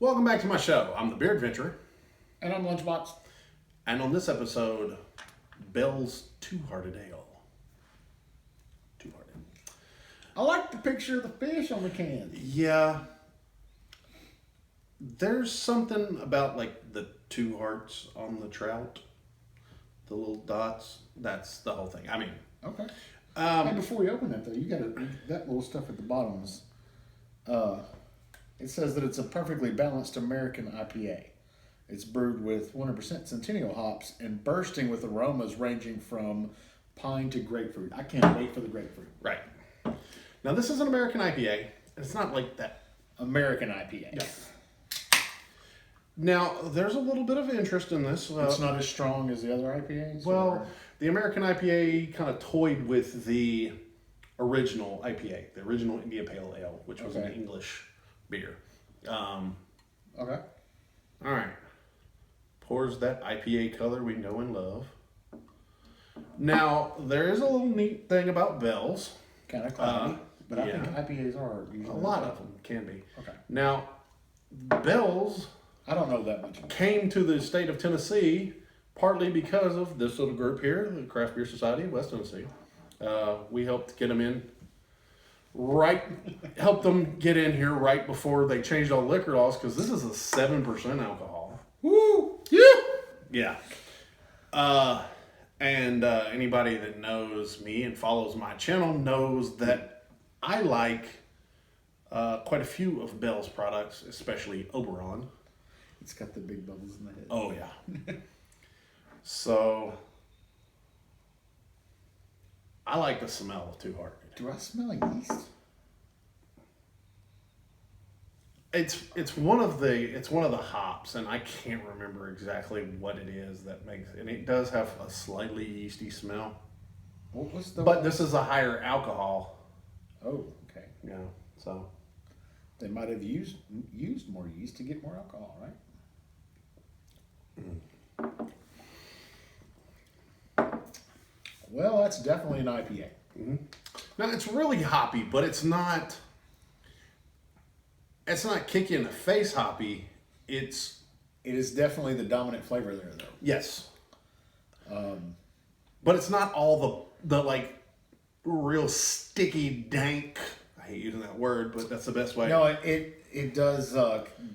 Welcome back to my show. I'm the Beer Adventurer. And I'm Lunchbox. And on this episode, Bell's Two-Hearted Ale. Two-Hearted. I like the picture of the fish on the can. Yeah. There's something about like the two hearts on the trout. The little dots. That's the whole thing. I mean. Okay. Hey, before we open that though, you got that little stuff at the bottom is, it says that it's a perfectly balanced American IPA. It's brewed with 100% Centennial hops and bursting with aromas ranging from pine to grapefruit. I can't wait for the grapefruit. Right. Now this is an American IPA. It's not like that. American IPA. Yeah. Now there's a little bit of interest in this. It's not as strong as the other IPAs? Well, the American IPA kind of toyed with the original IPA, the original India Pale Ale, which was an English beer. Okay. All right. Pours that IPA color we know and love. Now, there is a little neat thing about Bell's. Kind of cloudy, but I think IPAs are usually a lot of them can be. Okay. Now, Bell's I don't know that much. Came to the state of Tennessee partly because of this little group here, the Craft Beer Society of West Tennessee. We helped get them in helped them get in here right before they changed all the liquor laws, because this is a 7% alcohol. Woo! Yeah. And anybody that knows me and follows my channel knows that I like quite a few of Bell's products, especially Oberon. It's got the big bubbles in the head. Oh, yeah. So, I like the smell of Two-Hearted. Do I smell yeast? It's one of the hops, and I can't remember exactly what it is that makes it. And it does have a slightly yeasty smell. What was the? But this is a higher alcohol. Oh, okay. Yeah. So they might have used more yeast to get more alcohol, right? Well, that's definitely an IPA. Mm-hmm. Now it's really hoppy, but it's not kick you in the face hoppy. It is definitely the dominant flavor there, though. Yes. But it's not all the like real sticky dank. I hate using that word, but that's the best way. No, it does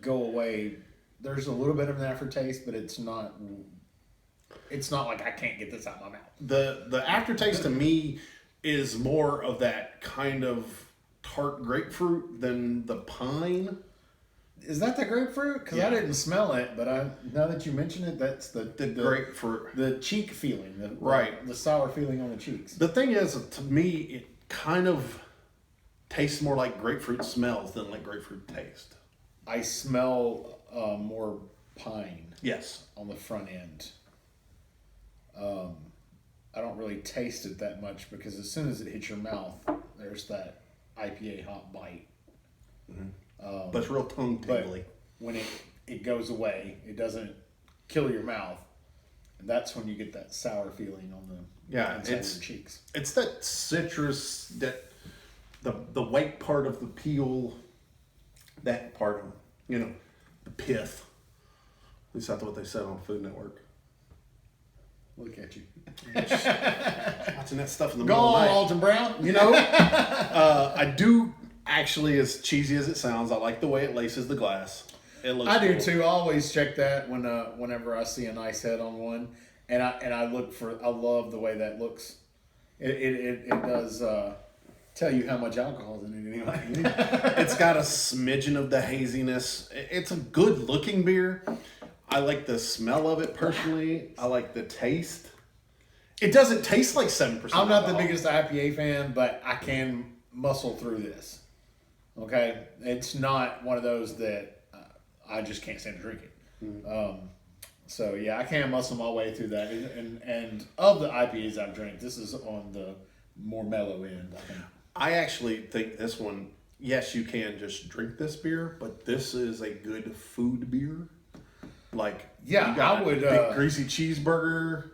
go away. There's a little bit of an aftertaste, but it's not like I can't get this out of my mouth. The aftertaste to me is more of that kind of tart grapefruit than the pine. Is that the grapefruit? Because I didn't smell it, but now that you mention it, that's the grapefruit. The cheek feeling. The sour feeling on the cheeks. The thing is, to me, it kind of tastes more like grapefruit smells than like grapefruit taste. I smell more pine. Yes. On the front end. I don't really taste it that much because as soon as it hits your mouth, there's that IPA hop bite. Mm-hmm. But it's real tongue tingly. When it goes away, it doesn't kill your mouth. And that's when you get that sour feeling on the inside of your cheeks. It's that citrus, that the white part of the peel, that part of, the pith. At least that's what they said on Food Network. Look at you. Watching that stuff in the middle of the night. Alton Brown. I do actually, as cheesy as it sounds, I like the way it laces the glass. It looks I cool. do too. I always check that whenever I see a nice head on one, and I look for. I love the way that looks. It does tell you how much alcohol is in it anyway. It's got a smidgen of the haziness. It's a good looking beer. I like the smell of it personally. I like the taste. It doesn't taste like 7%. I'm not the biggest IPA fan, but I can muscle through this. Okay? It's not one of those that I just can't stand to drink it. Mm-hmm. So, yeah, I can muscle my way through that. And of the IPAs I've drank, this is on the more mellow end, I think. I actually think this one, yes, you can just drink this beer, but this is a good food beer. Like, yeah, you got I would a big greasy cheeseburger.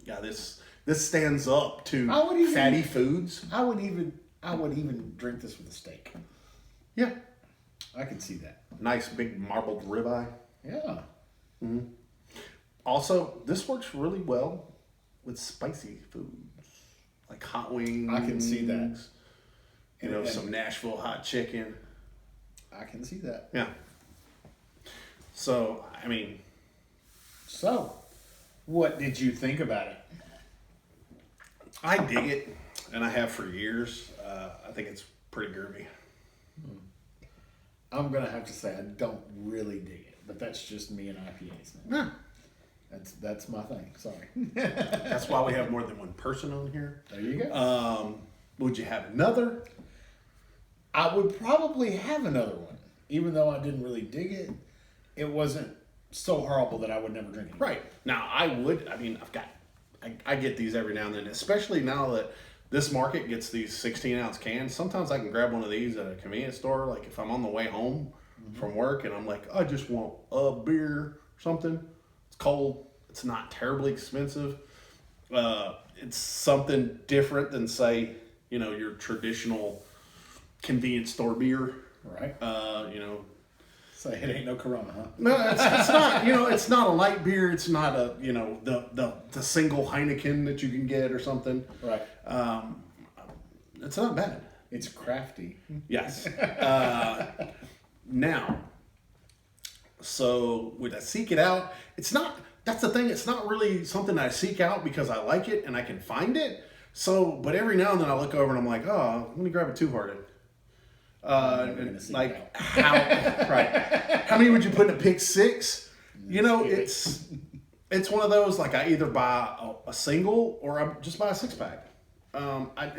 Yeah, this stands up to fatty foods. I would even drink this with a steak. Yeah, I can see that. Nice big marbled ribeye. Yeah. Also, this works really well with spicy foods, like hot wings. I can see that. You know, some Nashville hot chicken. I can see that. Yeah. So, I mean. So, what did you think about it? I dig it, and I have for years. I think it's pretty groovy. I'm going to have to say I don't really dig it, but that's just me and IPAs, man. Yeah. That's my thing. Sorry. That's why we have more than one person on here. There you go. Would you have another? I would probably have another one, even though I didn't really dig it. It wasn't so horrible that I would never drink it. Right. Now, I would. I mean, I get these every now and then, especially now that this market gets these 16-ounce cans. Sometimes I can grab one of these at a convenience store, like if I'm on the way home from work and I'm like, I just want a beer or something. It's cold. It's not terribly expensive. It's something different than, say, you know, your traditional convenience store beer. Right. You know. So it ain't no Corona, huh? No, it's not. You know, it's not a light beer. It's not a, you know, the single Heineken that you can get or something. Right. It's not bad. It's crafty. Yes. Now, so would I seek it out? It's not. That's the thing. It's not really something I seek out because I like it and I can find it. So, but every now and then I look over and I'm like, oh, let me grab a Two-Hearted. Like how? Right? How many would you put in a pick six? You know, it's one of those, like I either buy a single or I just buy a 6-pack.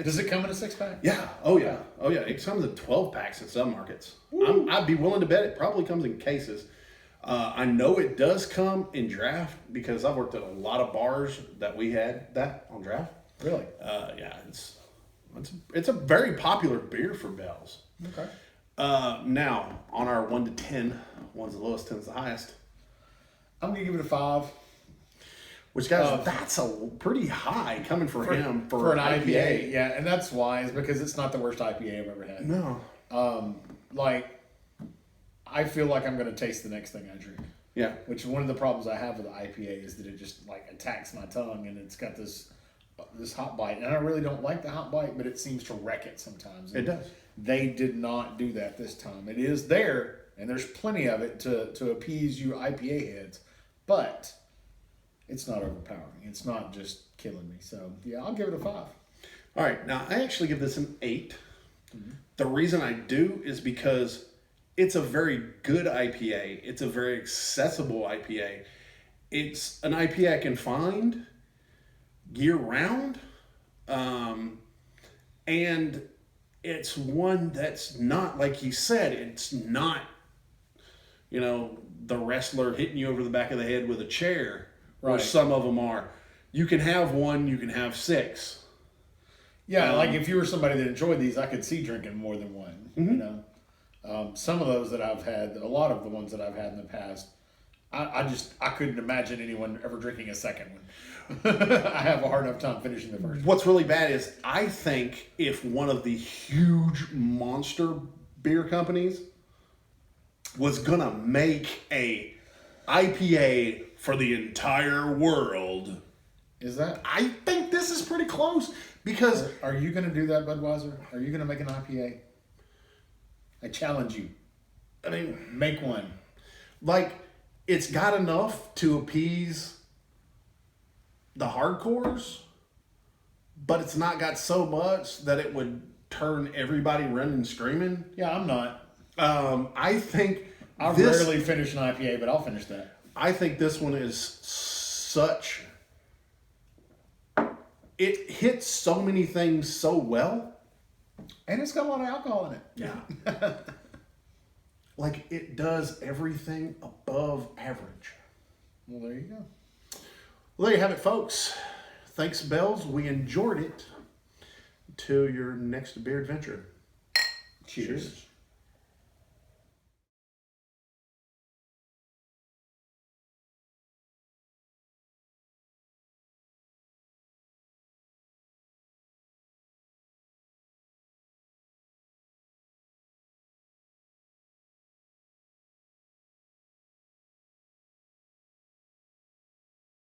Does it come in a 6-pack? Yeah. Oh yeah. Oh yeah. It comes in 12 packs in some markets. I'd be willing to bet it probably comes in cases. I know it does come in draft because I've worked at a lot of bars that we had that on draft. Really? Yeah. It's a very popular beer for Bell's. Okay. Now on our 1 to 10, 1's the lowest, 10's the highest. I'm gonna give it a 5. Which, guys, that's a pretty high coming for him for an IPA. Yeah, and that's why is because it's not the worst IPA I've ever had. No. Like, I feel like I'm gonna taste the next thing I drink. Yeah. Which one of the problems I have with the IPA is that it just like attacks my tongue and it's got this hot bite, and I really don't like the hot bite, but it seems to wreck it sometimes. And it does. They did not do that this time. It is there, and there's plenty of it to appease you IPA heads, but it's not overpowering. It's not just killing me. So yeah, I'll give it a 5. All right. Now I actually give this an 8. The reason I do is because it's a very good IPA. It's a very accessible IPA. It's an IPA I can find year round. And it's one that's not, like you said, it's not, you know, the wrestler hitting you over the back of the head with a chair. Right. Or some of them are. You can have one, you can have 6. Yeah, like if you were somebody that enjoyed these, I could see drinking more than one. You know, some of those that I've had, a lot of the ones that I've had in the past, I couldn't imagine anyone ever drinking a second one. I have a hard enough time finishing the first one. What's really bad is I think if one of the huge monster beer companies was gonna make a IPA for the entire world, I think this is pretty close because. Are you going to do that, Budweiser? Are you going to make an IPA? I challenge you. I mean, make one. Like, it's got enough to appease the hardcores, but it's not got so much that it would turn everybody running screaming. Yeah, I'm not. I think I'll rarely finish an IPA, but I'll finish that. I think this one is such. It hits so many things so well. And it's got a lot of alcohol in it. Yeah. Like it does everything above average. Well, there you go. Well, there you have it, folks. Thanks, Bells. We enjoyed it. Till your next beer adventure. Cheers.